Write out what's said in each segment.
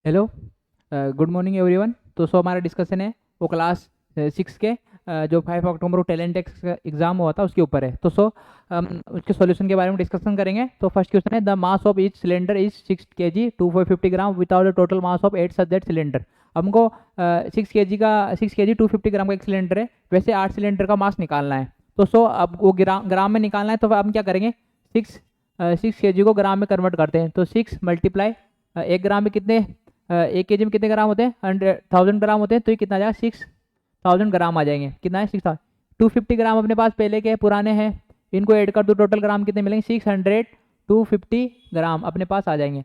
Hello, good morning everyone. तो हमारा discussion है वो क्लास 6 के जो 5 अक्टूबर को टैलेंट एग्जाम हुआ था उसके ऊपर है। तो हम उसके सॉल्यूशन के बारे में डिस्कशन करेंगे। तो फर्स्ट क्वेश्चन है, the mass of each cylinder is 6 kg 250 gram without the total mass of 8 such that cylinder. हमको 6 kg 250 ग्राम का एक सिलेंडर है, वैसे 8 सिलेंडर का मास निकालना है। तो अब वो ग्राम में निकालना है, तो हम क्या करेंगे, 6 kg को ग्राम में कन्वर्ट करते हैं। तो 6 मल्टीप्लाई 1 ग्राम में कितने, 1 kg में कितने ग्राम होते हैं, 1000 ग्राम होते हैं। तो ये कितना आ जाएगा, 6000 ग्राम आ जाएंगे। कितना है, 6000। 250 ग्राम अपने पास पहले के पुराने हैं, इनको ऐड कर दो, टोटल ग्राम कितने मिलेंगे, 600 250 ग्राम अपने पास आ जाएंगे।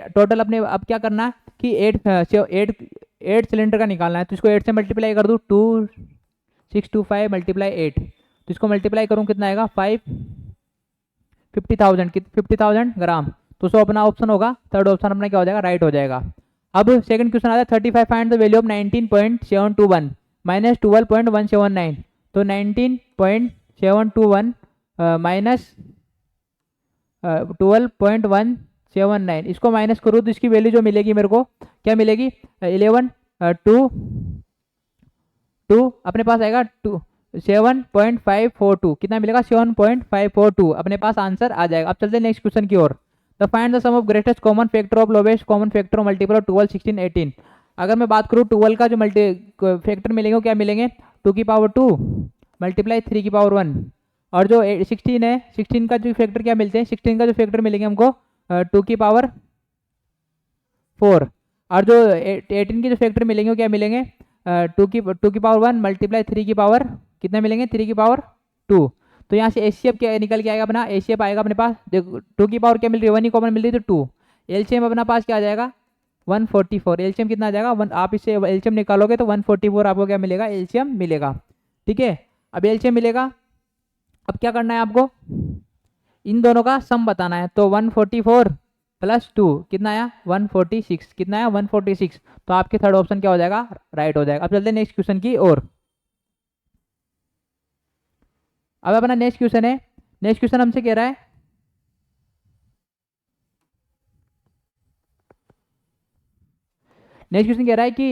टोटल अपने अब क्या करना है कि 8 सिलेंडर का निकालना है। तो इसको 8 से मल्टीप्लाई कर दूँ, 2625 मल्टीप्लाई 8। तो इसको मल्टीप्लाई करूँ, कितना आएगा, 50,000 ग्राम। तो अपना ऑप्शन होगा, थर्ड ऑप्शन अपना क्या हो जाएगा, राइट हो जाएगा। अब सेकंड क्वेश्चन आता है, 35 find the value of 19.721 minus 12.179। तो 19.721 माइनस 12.179, इसको माइनस करूँ तो इसकी वैल्यू जो मिलेगी मेरे को, क्या मिलेगी, 11 टू अपने पास आएगा 7.542। कितना मिलेगा, 7.542 अपने पास आंसर आ जाएगा। अब चलते हैं नेक्स्ट क्वेश्चन की ओर। The find the sum of greatest common factor of lowest common factor of multiple of 12 16 18। अगर मैं बात करूँ 12 का जो मल्टी फैक्टर मिलेंगे वो क्या मिलेंगे, 2 की पावर 2 मल्टीप्लाई 3 की पावर 1। और जो 16 है, 16 का जो फैक्टर क्या मिलते हैं, 16 का जो फैक्टर मिलेंगे हमको 2 की पावर 4। और जो 18 के जो फैक्टर मिलेंगे वो क्या मिलेंगे, 2 की पावर 1 मल्टीप्लाई 3 की पावर कितना मिलेंगे, 3 की पावर 2। तो यहाँ से एचसीएफ क्या निकल के आएगा अपना, एचसीएफ आएगा अपने पास, देखो 2 की पावर क्या मिल रही है, 1 ही कॉमन मिल रही है, तो 2। एलसीएम अपना पास क्या आ जाएगा, 144। एलसीएम कितना आ जाएगा, आप इससे एलसीएम निकालोगे तो 144 आपको क्या मिलेगा, एलसीएम मिलेगा। ठीक है, अब एलसीएम मिलेगा, अब क्या करना है आपको, इन दोनों का सम बताना है। तो 144 प्लस 2 कितना आया, 146। कितना आया, 146। तो आपके थर्ड ऑप्शन क्या हो जाएगा, राइट हो जाएगा। अब चलते हैं नेक्स्ट क्वेश्चन की ओर। अब अपना नेक्स्ट क्वेश्चन है, नेक्स्ट क्वेश्चन हमसे कह रहा है, नेक्स्ट क्वेश्चन कह रहा है कि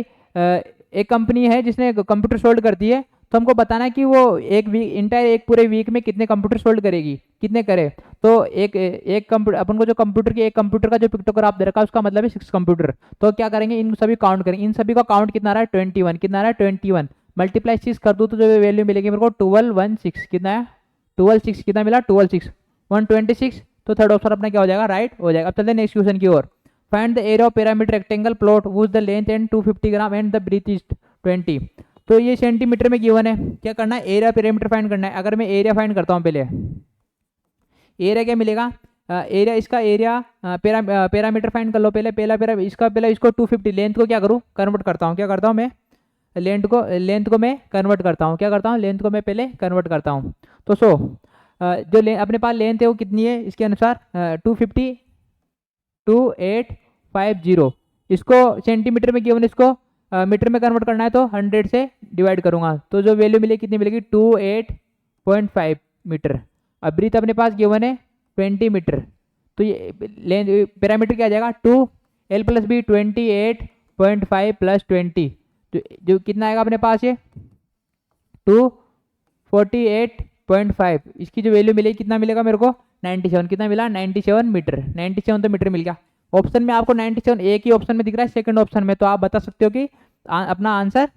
एक कंपनी है जिसने कंप्यूटर सोल्ड कर दी है। तो हमको बताना है कि वो एक वीक इंटायर एक पूरे वीक में कितने कंप्यूटर सोल्ड करेगी, कितने करे। तो एक कंप्यूटर, अपन को जो कंप्यूटर की एक कंप्यूटर का जो पिक्टोग्राफ दे रखा है उसका मतलब है 6 कंप्यूटर। तो क्या करेंगे, इन सभी काउंट करेंगे, इन सभी का काउंट कितना आ रहा है, 21। कितना आ रहा है, 21 मल्टीप्लाई 6 कर दूँ तो जो वैल्यू मिलेगी मेरे को 1216। कितना है, 126। कितना मिला, 126 126। तो थर्ड ऑप्शन अपना क्या हो जाएगा, राइट हो जाएगा। अब चलते हैं नेक्स्ट क्वेश्चन की ओर। Find the area of pyramid rectangle plot whose the length and 250 gram and the breadth is 20। तो ये सेंटीमीटर में गिवन है, क्या करना है, एरिया पिरामीटर फाइंड करना है। अगर मैं एरिया फाइंड करता हूँ, पहले एरिया क्या मिलेगा, एरिया इसका एरिया पैरामीटर फाइंड कर लो पहले। पहला इसका पहले इसको 250 लेंथ को क्या करूँ, कन्वर्ट करता हूँ। क्या करता हूँ मैं, लेंथ को मैं कन्वर्ट करता हूँ। क्या करता हूँ, लेंथ को मैं पहले कन्वर्ट करता हूँ। तो जो अपने पास लेंथ है वो कितनी है, इसके अनुसार 250 इसको सेंटीमीटर में गिवन, इसको मीटर में कन्वर्ट करना है तो 100 से डिवाइड करूंगा। तो जो वैल्यू मिलेगी कितनी मिलेगी, 28.5 मीटर। अब ब्रीथ अपने पास गिवन है 20 मीटर। तो ये लेंथ पैरामीटर क्या आ जाएगा, 2 L + B 28.5 + 20। तो जो कितना आएगा अपने पास, ये 248.5। इसकी जो वैल्यू मिलेगी कितना मिलेगा मेरे को, 97। कितना मिला, 97 मीटर। 97 तो मीटर मिल गया। ऑप्शन में आपको 97 एक ही ऑप्शन में दिख रहा है, सेकंड ऑप्शन में, तो आप बता सकते हो कि अपना आंसर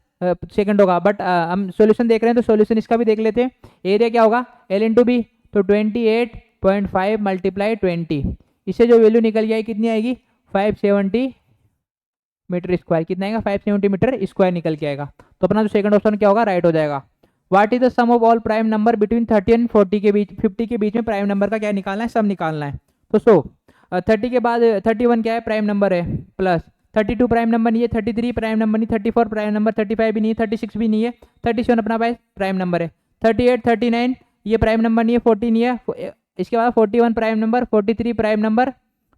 सेकंड होगा। बट हम सॉल्यूशन देख रहे हैं तो सॉल्यूशन इसका भी देख लेते हैं। एरिया क्या होगा, L × B, तो 28.5 मल्टीप्लाई 20। इससे जो वैल्यू निकल जाएगी कितनी आएगी, 570 मीटर स्क्वायर। कितना आएगा, 570 मीटर स्क्वायर निकल के आएगा। तो अपना जो सेकंड ऑप्शन क्या होगा, राइट हो जाएगा। What is the sum of all prime number between 30 and 40 के बीच, 50 के बीच में प्राइम नंबर का क्या निकालना है, सम निकालना है। तो 30 के बाद 31 क्या है, प्राइम नंबर है, प्लस 32 प्राइम नंबर नहीं है, 33 प्राइम नंबर नहीं, 34 प्राइम नंबर, 35 भी नहीं है, 36 भी नहीं है, 37 अपना पास प्राइम नंबर है, 38 39 ये प्राइम नंबर नहीं है, 40 नहीं है। इसके बाद 41 prime number, 43 prime number,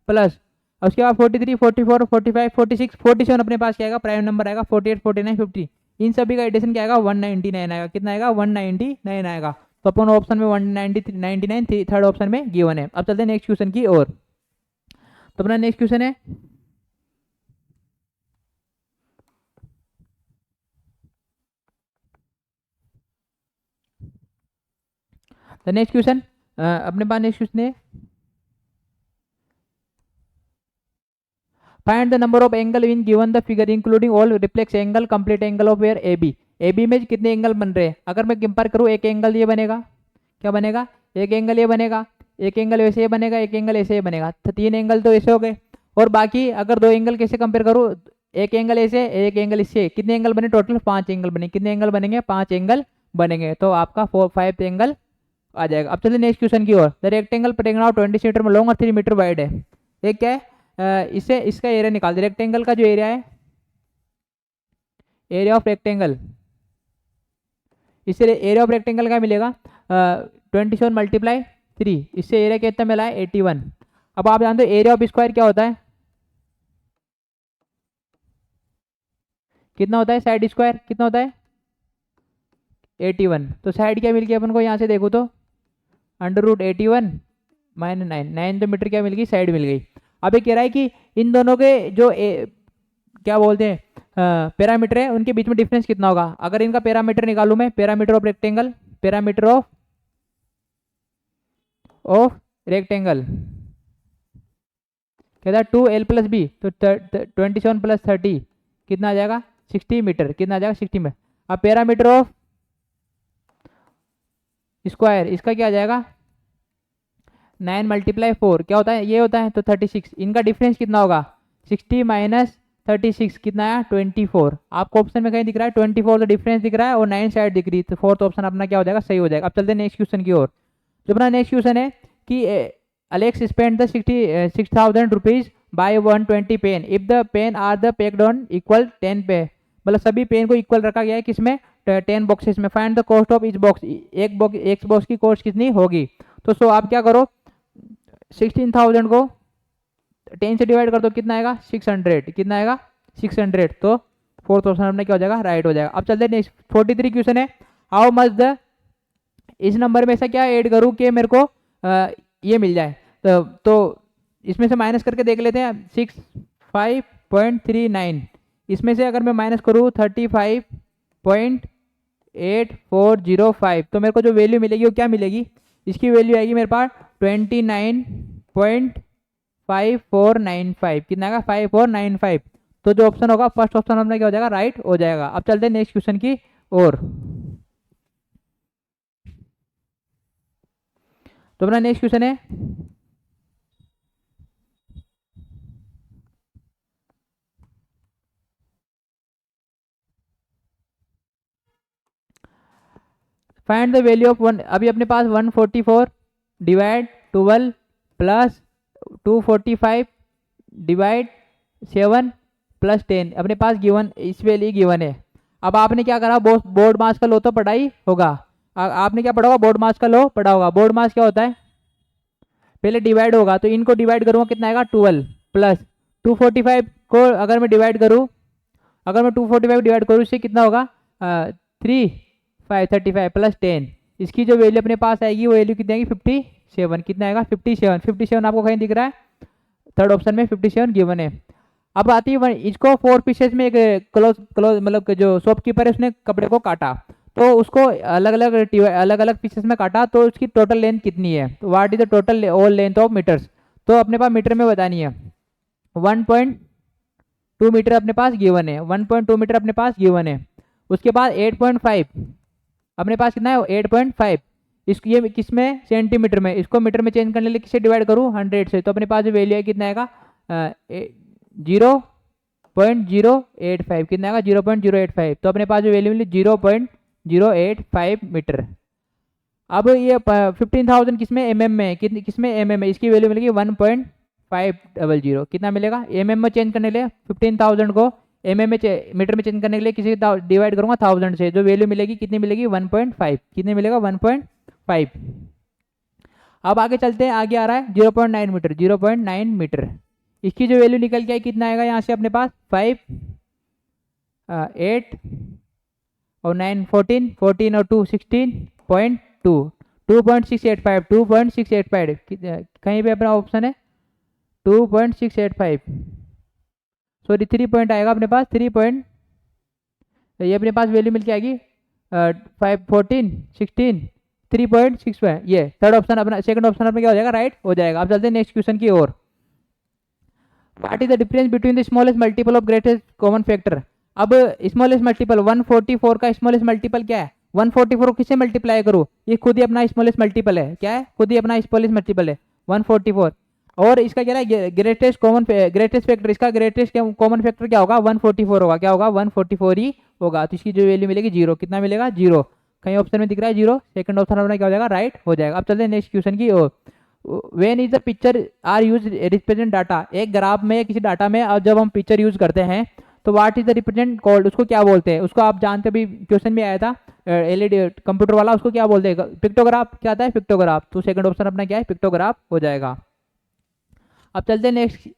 plus उसके बाद 43 44 45 46 47 अपने पास क्या आएगा, प्राइम नंबर आएगा, 48 49 50। इन सभी का एडिशन क्या आएगा, 199 आएगा। कितना आएगा, 199 आएगा। तो अपन ऑप्शन में 199 थर्ड ऑप्शन में गिवन है। अब चलते हैं नेक्स्ट क्वेश्चन की ओर। तो अपना नेक्स्ट क्वेश्चन है, द नेक्स्ट क्वेश्चन, अपने पास नेक्स्ट क्वेश्चन है, find the number of angle in given the figure including all reflex angle complete angle of where A B. A B में कितने एंगल बन रहे हैं? अगर मैं कंपेयर करूँ, एक एंगल ये बनेगा, क्या बनेगा? एक एंगल ये बनेगा, एक एंगल वैसे ये बनेगा, एक एंगल ऐसे ये बनेगा, तो 3 एंगल तो ऐसे हो गए। और बाकी अगर 2 एंगल कैसे कंपेयर करूँ, एक एंगल ऐसे, एक एंगल इससे, कितने एंगल बने? टोटल 5 एंगल बने। कितने एंगल बनेंगे? 5 एंगल बनेंगे। तो आपका 5 एंगल आ जाएगा। अब चलिए नेक्स्ट क्वेश्चन की ओर। द रेक्टेंगल रेक्टेंगल 20 सेंटीमीटर में लॉन्ग और 3 मीटर वाइड है। ये क्या है? इससे इसका एरिया निकाल दे। रेक्टेंगल का जो एरिया है, एरिया ऑफ रेक्टेंगल, इससे एरिया ऑफ रेक्टेंगल का मिलेगा 27 मल्टीप्लाई 3, इससे एरिया कितना मिला है? 81। अब आप जानते हो एरिया ऑफ स्क्वायर क्या होता है? कितना होता है? साइड स्क्वायर कितना होता है? 81। तो साइड क्या मिल गया अपन को यहाँ से देखो तो? √81 -9, 9 तो मीटर क्या मिल गई? साइड मिल गई। अब ये कह रहा है कि इन दोनों के जो क्या बोलते हैं पैरामीटर है, उनके बीच में डिफरेंस कितना होगा? अगर इनका पैरामीटर निकालूं मैं, parameter of rectangle, parameter of rectangle कहता है 2L + B, तो 27 + 30 कितना आ जाएगा? 60 मीटर। कितना आ जाएगा? 60 मीटर। अब पैरामीटर ऑफ स्क्वायर, इसका क्या आ जाएगा? 9 × 4 क्या होता है? ये होता है, तो 36। इनका डिफरेंस कितना होगा? 60 - 36 कितना आया? 24। आपको ऑप्शन में कहीं दिख रहा है 24 तो डिफरेंस दिख रहा है, और 9 साइड दिख रही है, तो फोर्थ ऑप्शन अपना क्या हो जाएगा? सही हो जाएगा। अब चलते हैं नेक्स्ट क्वेश्चन की ओर। जो अपना नेक्स्ट क्वेश्चन है कि Alex spend the 6,000 rupees by 120 pen if the pen are the packed on equal 10 पे, मतलब सभी पेन को इक्वल रखा गया है किसमें? 10 बॉक्सेस में। Find the cost of each box, एक बॉक्स की कॉस्ट कितनी होगी? तो सो आप क्या करो, 16,000 को 10 से डिवाइड कर दो, कितना आएगा? 600। कितना आएगा? 600। तो फोर्थ ऑप्शन अपना क्या हो जाएगा? राइट हो जाएगा। अब चलते हैं नेक्स्ट 43 क्वेश्चन है, हाउ मच द, इस नंबर में ऐसा क्या ऐड करूं कि मेरे को ये मिल जाए? तो इसमें से माइनस करके देख लेते हैं। 65.39, इसमें से अगर मैं माइनस करूँ 35.8405, तो मेरे को जो वैल्यू मिलेगी वो क्या मिलेगी? इसकी वैल्यू आएगी मेरे पास 29.5495। कितना आएगा? 5495। तो जो ऑप्शन होगा फर्स्ट ऑप्शन अपना क्या हो जाएगा? राइट हो जाएगा। अब चलते हैं नेक्स्ट क्वेश्चन की ओर। तो अपना नेक्स्ट क्वेश्चन है, find the value of one. अभी अपने पास 144 डिवाइड 12 प्लस 245 डिवाइड 7 + 10 अपने पास गिवन, इस वैल्यू गिवन है। अब आपने क्या करा? बोर्ड मास का लो तो पढ़ा ही होगा। आपने क्या पढ़ा होगा? बोर्ड मास का लो पढ़ा होगा। बोर्ड मास क्या होता है? पहले डिवाइड होगा, तो इनको डिवाइड करूंगा, कितना आएगा? 12 प्लस 245 को अगर मैं डिवाइड करूं, अगर मैं 245 डिवाइड करूं, इससे कितना होगा? 35 प्लस 10, इसकी जो वैल्यू अपने पास आएगी वो वैल्यू कितनी आएगी? 57। कितना आएगा? 57। 57 आपको कहीं दिख रहा है? थर्ड ऑप्शन में 57 गिवन है। अब आती है इसको 4 पीसेस में, एक क्लोज मतलब जो शॉपकीपर है उसने कपड़े को काटा, तो उसको अलग अलग पीसेस में काटा, तो उसकी टोटल लेंथ कितनी है? तो what is the total all length of meters? तो अपने पास मीटर में बतानी है। 1.2 मीटर अपने पास गिवन है, 1.2 मीटर अपने पास गिवन है। उसके बाद 8.5 अपने पास कितना है? 8.5। इसको ये किस में? सेंटीमीटर में। इसको मीटर में चेंज करने के लिए किससे डिवाइड करूँ? 100 से। तो अपने पास जो वैल्यू है कितना आएगा? 0.085। कितना आएगा? 0.085। तो अपने पास जो वैल्यू मिली 0.085 मीटर। अब ये 15,000 किसमें? एमएम में। कितनी किसमें? एमएम में। इसकी वैल्यू मिलेगी 1.500। कितना मिलेगा? एमएम में चेंज करने के लिए 15,000 को एमएम में मीटर में चेंज करने के लिए किसी डिवाइड करूंगा 1000 से, जो वैल्यू मिलेगी कितनी मिलेगी? 1.5। कितनी मिलेगा? 1.5। अब आगे चलते हैं, आगे आ रहा है 0.9 मीटर। 0.9 मीटर इसकी जो वैल्यू निकल के आई, कितना आएगा यहाँ से अपने पास? 5 8 और 9 14, 14 और 2 16.2, 2.685, 2.685 कहीं पे अपना ऑप्शन है 2.685, सॉरी 3 पॉइंट आएगा अपने पास। 3 पॉइंट, ये अपने पास वैल्यू मिल के आएगी 5 14 16 3.65, ये थर्ड ऑप्शन अपना, सेकंड ऑप्शन अपना क्या हो जाएगा, राइट हो जाएगा। अब चलते हैं नेक्स्ट क्वेश्चन की ओर। What is the difference between the smallest multiple of greatest common factor. अब स्मॉलेस्ट मल्टीपल 144 का स्मॉलेस्ट मल्टीपल क्या है, 144 को किससे मल्टीप्लाई करूँ, ये खुद ही अपना स्मॉलेस्ट मल्टीपल है, क्या है, खुद ही अपना स्मॉलेस्ट मल्टीपल है 144। और इसका क्या है, ग्रेटेस्ट फैक्टर, इसका ग्रेटेस्ट कॉमन फैक्टर क्या होगा, 144 होगा, क्या होगा 144 ही होगा। तो इसकी जो वैल्यू मिलेगी जीरो, कितना मिलेगा जीरो, कहीं ऑप्शन में दिख रहा है जीरो, सेकंड ऑप्शन अपना क्या हो जाएगा, राइट हो जाएगा। अब चलते हैं नेक्स्ट क्वेश्चन की ओर। When is the picture are use represent data, एक ग्राफ में किसी डाटा में और जब हम पिक्चर यूज करते हैं तो what is the represent called, उसको क्या बोलते हैं, उसको आप जानते भी, क्वेश्चन भी आया था एलईडी कंप्यूटर वाला, उसको क्या बोलते हैं, पिक्टोग्राफ, क्या आता है पिक्टोग्राफ। तो सेकंड ऑप्शन अपना क्या है, पिक्टोग्राफ हो जाएगा। अब चलते हैं नेक्स्ट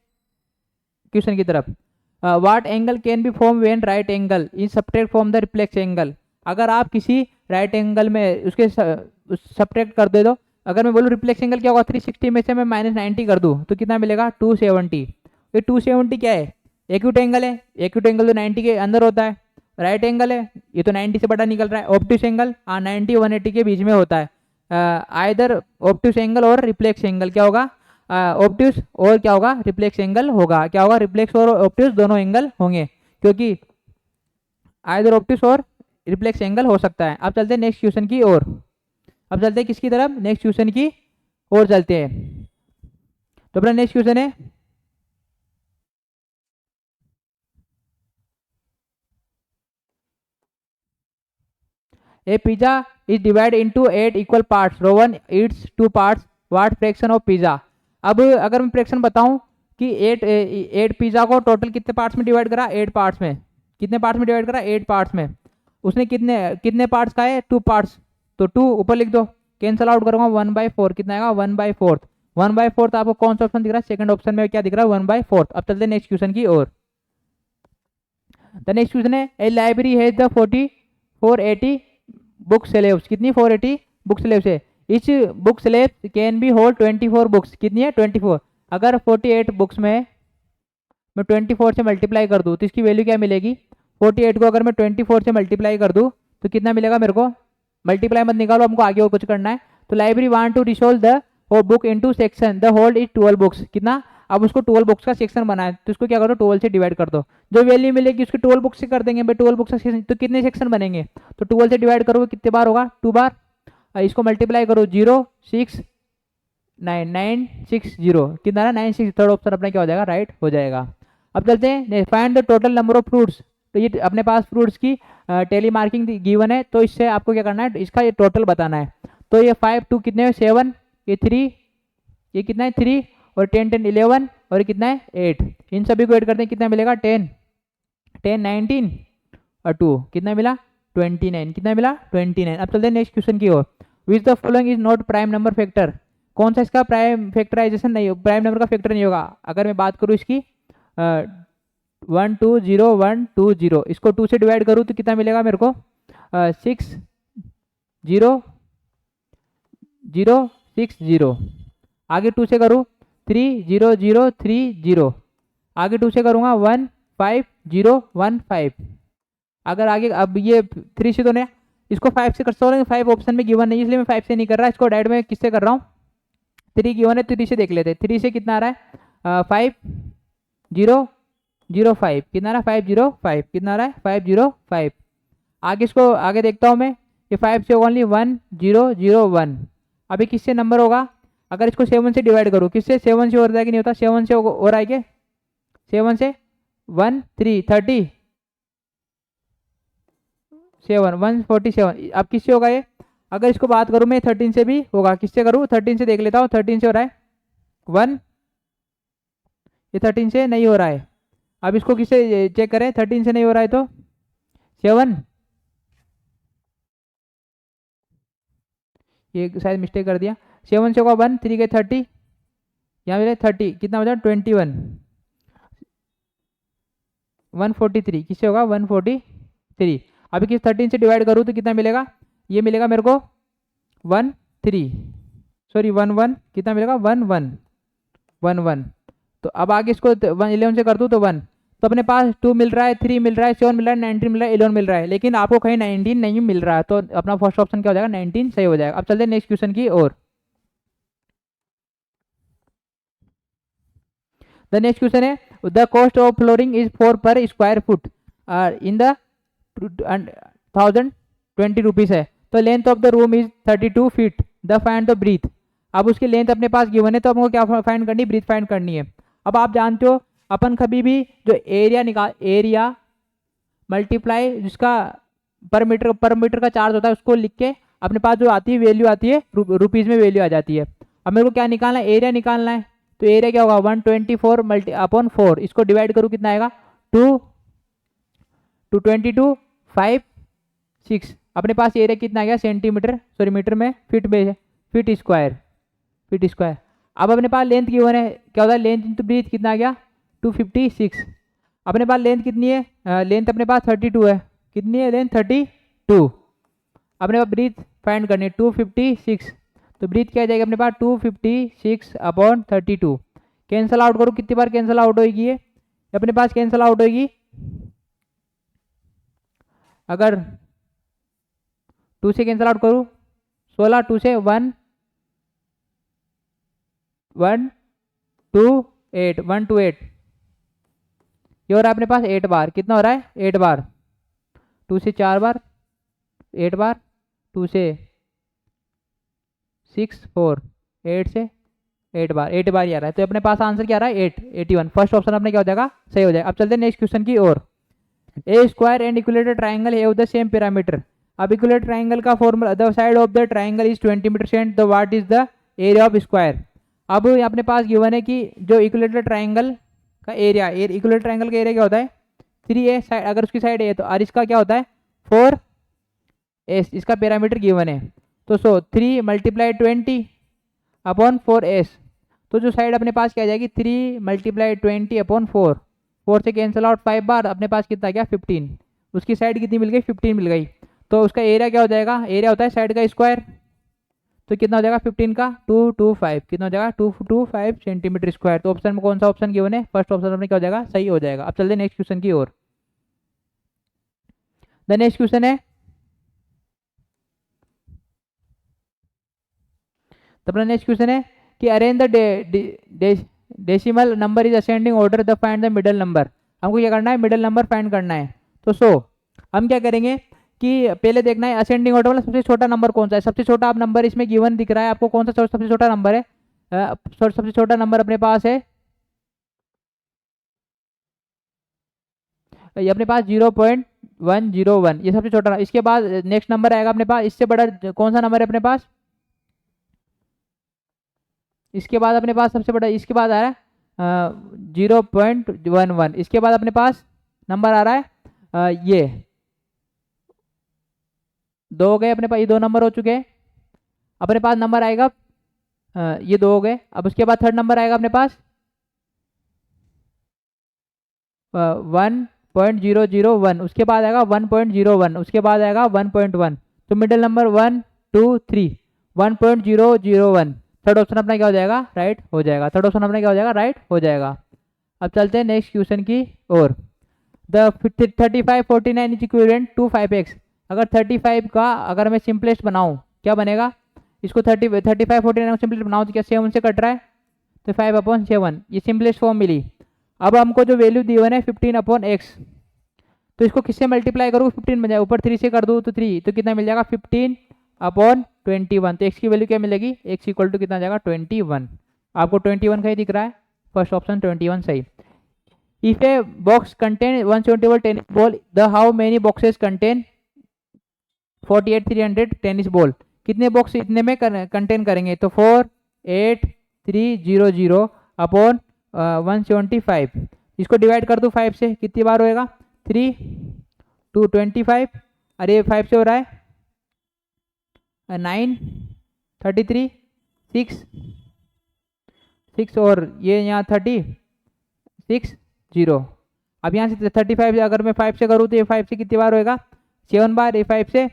क्वेश्चन की तरफ। What angle can be form when right angle is subtract from the reflex angle. अगर आप किसी राइट एंगल में उसके सब्ट्रैक्ट कर दे दो, अगर मैं बोलूँ रिफ्लेक्स एंगल क्या होगा, 360 में से मैं -90 कर दूँ तो कितना मिलेगा 270। ये 270 क्या है, एक्यूट एंगल है, एक्यूट एंगल तो 90 के अंदर होता है, राइट एंगल है ये तो 90 से बड़ा निकल रहा है, ऑब्ट्यूस एंगल 90 180 के बीच में होता है, आइदर ऑब्ट्यूस एंगल और रिफ्लेक्स एंगल क्या होगा, ऑब्ट्यूस और क्या होगा, रिफ्लेक्स एंगल होगा, क्या होगा, रिफ्लेक्स और ऑब्ट्यूस दोनों एंगल होंगे, क्योंकि आइदर ऑब्ट्यूस और रिफ्लेक्स एंगल हो सकता है। अब चलते हैं नेक्स्ट क्वेश्चन की ओर। अब चलते हैं किसकी तरफ, नेक्स्ट क्वेश्चन की ओर चलते हैं। तो अपना नेक्स्ट क्वेश्चन है, a pizza is divide into 8 equal parts, row 1 eats 2 parts, what fraction of pizza. अब अगर मैं फ्रैक्शन बताऊं कि 8 पिज्जा को टोटल कितने पार्ट्स में डिवाइड करा, 8 पार्ट्स में, कितने पार्ट्स में डिवाइड करा, 8 पार्ट्स में, उसने कितने कितने पार्ट्स खाए, 2 पार्ट्स, तो 2 ऊपर लिख दो, कैंसल आउट करूंगा 1/4, कितना आएगा 1/4, 1/4 आपको कौन सा ऑप्शन दिख रहा है, सेकंड ऑप्शन में क्या दिख रहा है 1/4। अब चलते हैं नेक्स्ट क्वेश्चन की ओर। द नेक्स्ट क्वेश्चन है, a library has the 480 book shelves, कितनी 480 बुक स्लेव्स है, each book shelf can be hold 24 books, कितनी है 24। अगर 48 बुक्स में मैं 24 से मल्टीप्लाई कर दूँ तो इसकी वैल्यू क्या मिलेगी, 48 को अगर मैं 24 से मल्टीप्लाई कर दूँ तो कितना मिलेगा मेरे को, मल्टीप्लाई मत निकालो, हमको आगे और कुछ करना है। तो library want to resolve the book into section, the hold is 12 books, कितना, अब उसको 12 बुक्स का सेक्शन बनाए तो इसको क्या करो 12 से डिवाइड कर दो, जो वैल्यू मिलेगी उसको 12 बुक्स से कर देंगे भाई, 12 बुक्स का तो कितने सेक्शन बनेंगे, तो 12 से डिवाइड करोगे कितने बार होगा 2 बार, इसको मल्टीप्लाई करो 0 6 9 9 6 0, कितना है 9 6, थर्ड ऑप्शन अपना क्या हो जाएगा, राइट हो जाएगा। अब चलते हैं, find the total number of fruits. तो ये अपने पास फ्रूट्स की टेली मार्किंग गिवन है, तो इससे आपको क्या करना है, इसका ये टोटल बताना है। तो ये 5 2 कितने हैं 7, ये 3, ये कितना है 3, और 10 10 11, और ये कितना है 8, इन सभी को ऐड करते हैं कितना मिलेगा 10 10 19 और 2 कितना मिला 29, कितना मिला 29। अब चलते हैं नेक्स्ट क्वेश्चन की ओर। Which the following is not prime number factor, कौन सा इसका प्राइम फैक्टराइजेशन नहीं, प्राइम नंबर का फैक्टर नहीं होगा। अगर मैं बात करूँ इसकी 1 2 0 1 2 0, इसको 2 से डिवाइड करूँ तो कितना मिलेगा मेरे को 6 0 0 6 0, आगे 2 से करूँ 3 0 0 3 0, आगे 2 से करूँगा 1 5 0 1 5, अगर आगे अब ये 3 से तो नहीं, इसको 5 से कर सकते हो, 5 ऑप्शन में गिवन नहीं इसलिए मैं 5 से नहीं कर रहा, इसको डायरेक्ट में किससे कर रहा हूँ 3 गिवन है, 3 से देख लेते हैं, 3 से कितना आ रहा है 5 0 0 5, कितना आ रहा है 5 0 5, कितना आ रहा है 5 0 5, आगे इसको आगे देखता हूँ मैं, ये 5 से ओनली 1 0 0 1, अभी किससे नंबर होगा, अगर इसको 7 से डिवाइड करूँ, किससे 7 से हो रहा है कि नहीं होता, 7 से हो रहा है क्या, 7 से 1 3 30 7 147, अब किससे होगा ये, अगर इसको बात करूँ मैं 13 से भी होगा, किससे करूँ 13 से देख लेता हूँ, 13 से हो रहा है 1, ये 13 से नहीं हो रहा है, अब इसको किससे चेक करें, 13 से नहीं हो रहा है तो 7, ये शायद मिस्टेक कर दिया, 7 से होगा 1 3 के 30, यहाँ मिले 30, कितना हो जाएगा 21 143, किससे होगा 143, अभी किस 13 से डिवाइड करूँ तो कितना मिलेगा, ये मिलेगा मेरे को 1 3 सॉरी 1 1, कितना मिलेगा 1 1 1 1, तो अब आगे इसको 11 से कर दूँ तो 1, तो अपने पास 2 मिल रहा है, 3 मिल रहा है, 7 मिल रहा है, 19 मिल रहा है, 11 मिल रहा है, लेकिन आपको कहीं 19 नहीं मिल रहा है, तो अपना फर्स्ट ऑप्शन क्या हो जाएगा, 19 सही हो जाएगा। अब चलते हैं नेक्स्ट क्वेश्चन की ओर। द नेक्स्ट क्वेश्चन है the cost of flooring is 4 per square foot in the 1020 है। तो length of the room is 32 feet, the find the breadth. अब उसकी लेंथ अपने पास गिवन है, तो हमको क्या फाइंड करनी है, ब्रीथ फाइंड करनी है। अब आप जानते हो अपन कभी भी जो एरिया मल्टीप्लाई जिसका पर मीटर का चार्ज होता है उसको लिख के अपने पास जो आती है वैल्यू आती है रुपीज़ में वैल्यू आ जाती है। अब मेरे को क्या निकालना है, एरिया निकालना है। तो एरिया क्या होगा 124 मल्टी अपॉन 4, इसको डिवाइड करूँ कितना आएगा 222 5 6। अपने पास एरिया कितना आ गया सेंटीमीटर, सॉरी मीटर में, फीट स्क्वायर। अब अपने पास लेंथ गिवन है, क्या होता है लेंथ इंटू ब्रीथ कितना आ गया 256। अपने पास लेंथ कितनी है, लेंथ अपने पास 32 है, कितनी है लेंथ 32। अपने पास ब्रीथ फाइंड करनी है 256, तो ब्रीथ क्या आ जाएगी अपने पास 256 अपॉन 32। कैंसल आउट करो, कितनी बार कैंसल आउट होगी ये अपने पास कैंसल आउट होगी, अगर 2 से कैंसल आउट करूँ 16, 2 से 1 1 2 8 1 2 8, ये हो रहा है अपने पास 8 बार। कितना हो रहा है 8 बार, 2 से 4 बार 8 बार, 2 से 6 4 8 से 8 बार, 8 बार ही आ रहा है। तो अपने पास आंसर क्या आ रहा है 8 81। फर्स्ट ऑप्शन अपने क्या हो जाएगा सही हो जाएगा। अब चलते हैं नेक्स्ट क्वेश्चन की ओर। A square and equilateral triangle have the same perimeter. अब इक्विलेटरल ट्राइंगल का formula the side of the triangle is 20 metre cent, the what is the area of square. अब अपने पास गिवन है कि जो इक्विलेटरल ट्राइंगल का एरिया, इक्विलेटरल ट्राइंगल का एरिया क्या होता है 3a साइड, अगर उसकी साइड ए तो, और इसका क्या होता है 4s, इसका पैरामीटर गिवन है। तो 3 मल्टीप्लाई 20 अपॉन 4s, तो जो साइड अपने पास क्या आ जाएगी 3 मल्टीप्लाई 20 अपॉन 4, 4 से कैंसिल आउट 5 बार, अपने पास कितना गया 15। उसकी साइड कितनी मिल गई 15 मिल गई, तो उसका एरिया क्या हो जाएगा, एरिया होता है साइड का स्क्वायर, तो कितना हो जाएगा 15 का 225, कितना हो जाएगा 225 सेंटीमीटर स्क्वायर। तो ऑप्शन में कौन सा ऑप्शन गिवन है, फर्स्ट ऑप्शन में क्या हो जाएगा सही हो जाएगा। अब चलते हैं नेक्स्ट क्वेश्चन की ओर। द नेक्स्ट क्वेश्चन है, तो अपना नेक्स्ट क्वेश्चन है कि arrange the decimal number is ascending order, the find the middle number. हमको क्या करना है मिडल नंबर फाइंड करना है। तो हम क्या करेंगे कि पहले देखना है असेंडिंग ऑर्डर में सबसे छोटा नंबर कौन सा है। सबसे छोटा आप नंबर इसमें गिवन दिख रहा है आपको, कौन सा सबसे छोटा नंबर है, सबसे छोटा नंबर अपने पास है ये अपने पास 0.101, ये सबसे छोटा। इसके बाद नेक्स्ट नंबर आएगा अपने पास, इससे बड़ा कौन सा नंबर है अपने पास, इसके बाद अपने पास सबसे बड़ा, इसके बाद आ रहा है 0.11। इसके बाद अपने पास नंबर आ रहा है ये 2 हो गए अपने पास, ये 2 नंबर हो चुके हैं। अपने पास नंबर आएगा ये 2 हो गए। अब उसके बाद थर्ड नंबर आएगा अपने पास 1.001, उसके बाद आएगा 1.01, उसके बाद आएगा 1.1। तो मिडिल नंबर 1 2 3 1.001, थर्ड ऑप्शन अपना क्या हो जाएगा राइट हो जाएगा। थर्ड ऑप्शन अपना क्या हो जाएगा राइट हो जाएगा। अब चलते हैं नेक्स्ट क्वेश्चन की ओर। The 35 49 is equivalent to 5x। अगर 35 का अगर मैं सिंपलेस्ट बनाऊं क्या बनेगा, इसको 35 49 सिंपलेस्ट बनाऊं तो क्या 7 से कट रहा है, तो 5/7 ये सिंपलेस्ट फॉर्म मिली। अब हमको जो वैल्यू दी हुई है 15/x, तो इसको किससे मल्टीप्लाई करूँ 15 बन जाएगा, ऊपर 3 से कर दूँ तो 3, तो कितना मिल जाएगा 15/21। तो x की वैल्यू क्या मिलेगी, x इक्वल टू कितना जाएगा 21। आपको 21 कहीं दिख रहा है, फर्स्ट ऑप्शन 21 सही। If a box contain 171 tennis ball, the how many boxes contain 48 300 tennis ball. कितने बॉक्स इतने में कंटेन करेंगे, तो 48300 अपॉन 175। इसको डिवाइड कर दो 5 से, कितनी बार होएगा 3 2 25, अरे 5 से हो रहा है 9 33 6 और ये यहाँ 36 0। अब यहाँ से 35 अगर मैं 5 से करूँ तो ये 5 से कितनी बार होएगा 7 बार, ये 5 से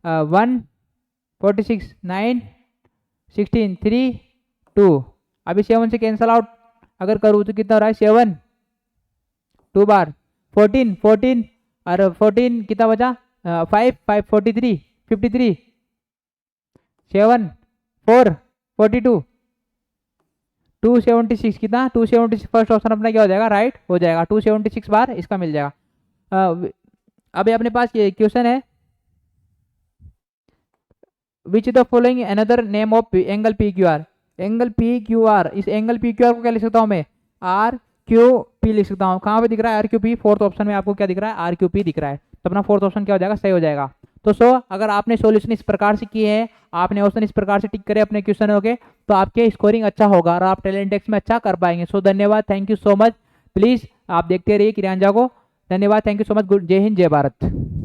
1 46 9 16 3 2। अभी 7 से कैंसल आउट अगर करूँ तो कितना हो रहा है 7 2 बार 14 14 और 14 कितना बचा, 5 5 43 53 7 4 42 276 कितना 276 फर्स्ट ऑप्शन अपना क्या हो जाएगा, राइट हो जाएगा। 276 बार इसका मिल जाएगा। अभी अपने पास ये क्वेश्चन है, विच the following another name of angle P Q R. Angle P Q R, इस एंगल पी क्यू आर को क्या लिख सकता हूँ मैं, आर क्यू पी लिख सकता हूँ। कहाँ पे दिख रहा है, R Q P, fourth option में आपको क्या दिख रहा है, आर क्यू पी दिख रहा है। तो अपना फोर्थ ऑप्शन क्या हो जाएगा, सही हो जाएगा। तो अगर आपने सॉल्यूशन इस प्रकार से किए हैं, आपने ऑप्शन इस प्रकार से टिक करे अपने क्वेश्चन हो गए, तो आपके स्कोरिंग अच्छा होगा और आप टैलेंट टेस्ट में अच्छा कर पाएंगे। धन्यवाद, thank you so much. Please आप देखते रहिए क्रियांजा को। धन्यवाद, thank you so much. Good, जय हिंद, जय भारत।